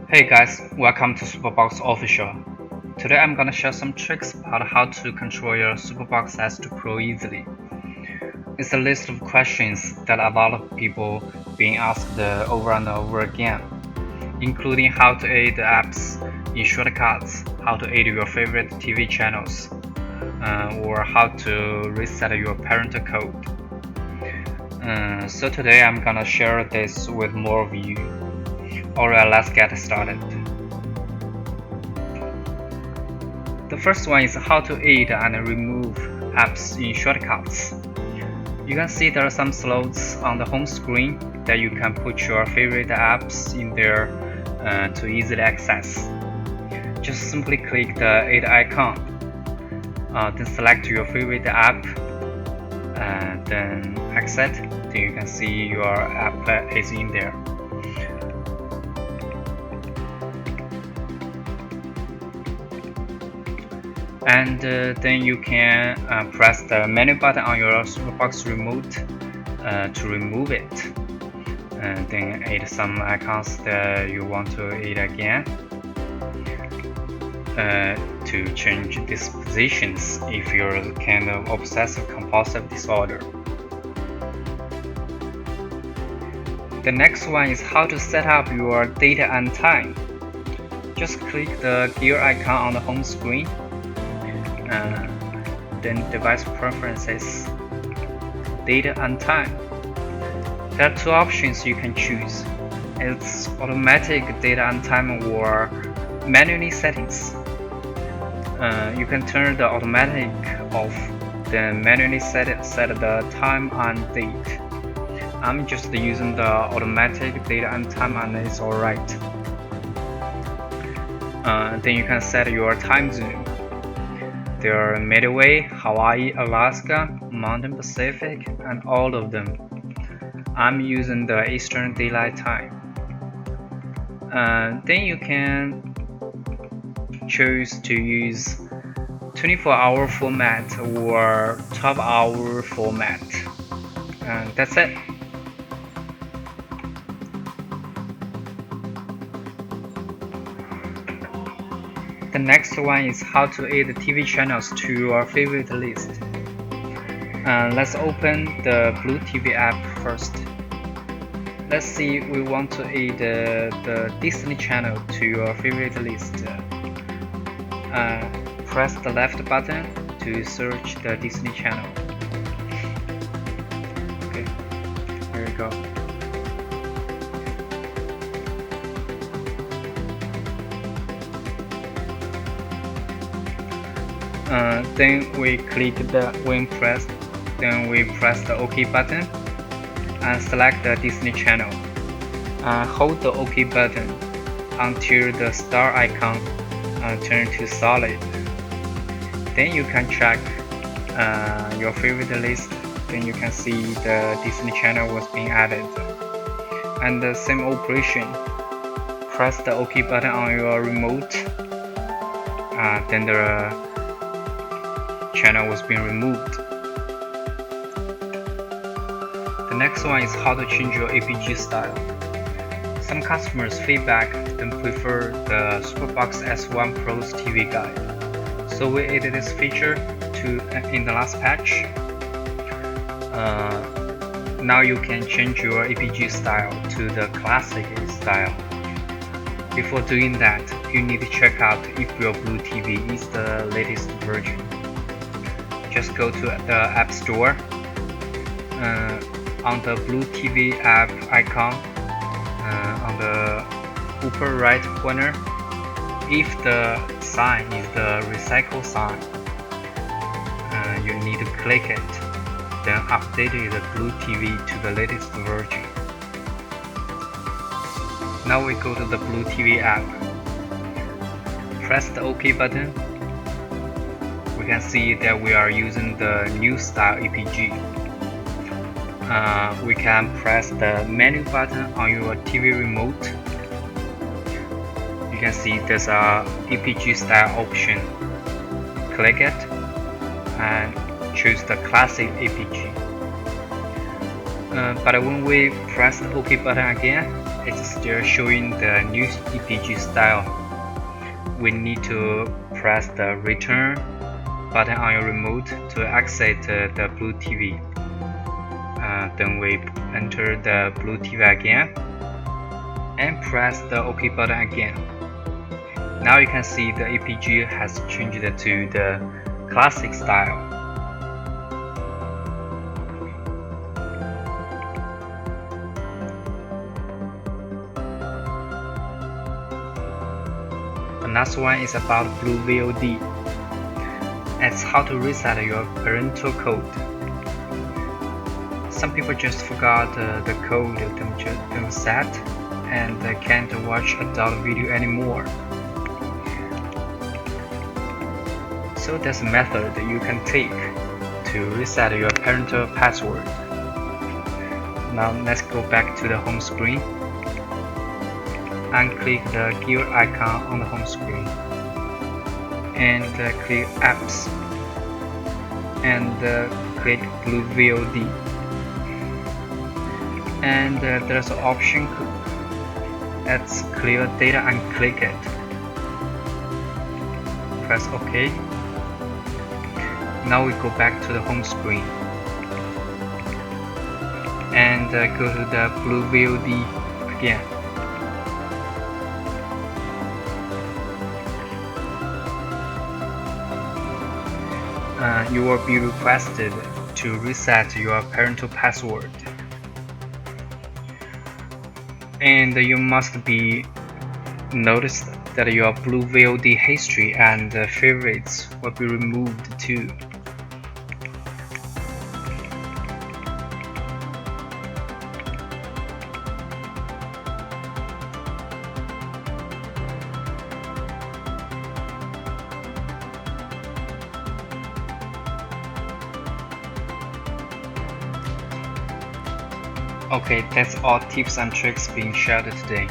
Hey guys, welcome to SuperBox Official. Today I'm gonna share some tricks about how to control your SuperBox S2 Pro easily. It's a list of questions that a lot of people being asked over and over again, including how to add apps in shortcuts, how to add your favorite TV channels, or how to reset your parental code. So today I'm gonna share this with more of you. Alright, let's get started. The first one is how to add and remove apps in shortcuts. You can see there are some slots on the home screen that you can put your favorite apps in there to easily access. Just simply click the add icon, then select your favorite app, and then exit. Then you can see your app is in there. And then you can press the menu button on your SuperBox remote to remove it, and then add some icons that you want to add again to change these positions if you're kind of obsessive compulsive disorder. The next one is how to set up your data and time. Just click the gear icon on the home screen. Then device preferences, data and time. There are two options you can choose. It's automatic data and time or manually settings. You can turn the automatic off, then manually set the time and date. I'm just using the automatic data and time and it's alright. Then you can set your time zone. There are Midway, Hawaii, Alaska, Mountain Pacific, and all of them. I'm using the Eastern Daylight Time. Then you can choose to use 24-hour format or 12-hour format. And that's it. The next one is how to add TV channels to your favorite list. Let's open the Blue TV app first. Let's see, we want to add the Disney channel to your favorite list. Press the left button to search the Disney channel. Okay, here we go. Then we click we press the OK button and select the Disney channel. Hold the OK button until the star icon turns to solid. Then you can check your favorite list. Then you can see the Disney channel was being added. And the same operation. Press the OK button on your remote. Then the channel was being removed. The next one is how to change your APG style. Some customers feedback and prefer the SuperBox S1 Pro's TV guide, so we added this feature in the last patch. Now you can change your APG style to the classic style. Before doing that, you need to check out if your Blue TV is the latest version. Just go to the App Store. On the Blue TV app icon, on the upper right corner, if the sign is the recycle sign, you need to click it, then update the Blue TV to the latest version. Now we go to the Blue TV app. Press the OK button. We can see that we are using the new style APG. We can press the menu button on your TV remote. You can see there's a APG style option. Click it and choose the classic APG. But when we press the OK button again, it's still showing the new EPG style. We need to press the return button on your remote to exit the Blue TV. Then we enter the Blue TV again and press the OK button again. Now you can see the EPG has changed to the classic style. The next one is about Blue VOD. It's how to reset your parental code. Some people just forgot the code them set and can't watch adult video anymore. So there's a method that you can take to reset your parental password. Now let's go back to the home screen and click the gear icon on the home screen and click apps and click Blue VOD, and there's an option that's clear data and click it. Press OK. Now we go back to the home screen and go to the Blue VOD again. You will be requested to reset your parental password, and you must be noticed that your Blue VOD history and favorites will be removed too. Okay, that's all tips and tricks being shared today.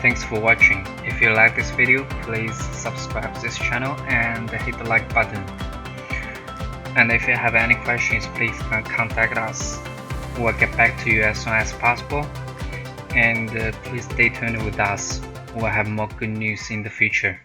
Thanks for watching. If you like this video, please subscribe to this channel and hit the like button. And if you have any questions, please contact us. We'll get back to you as soon as possible. And please stay tuned with us. We'll have more good news in the future.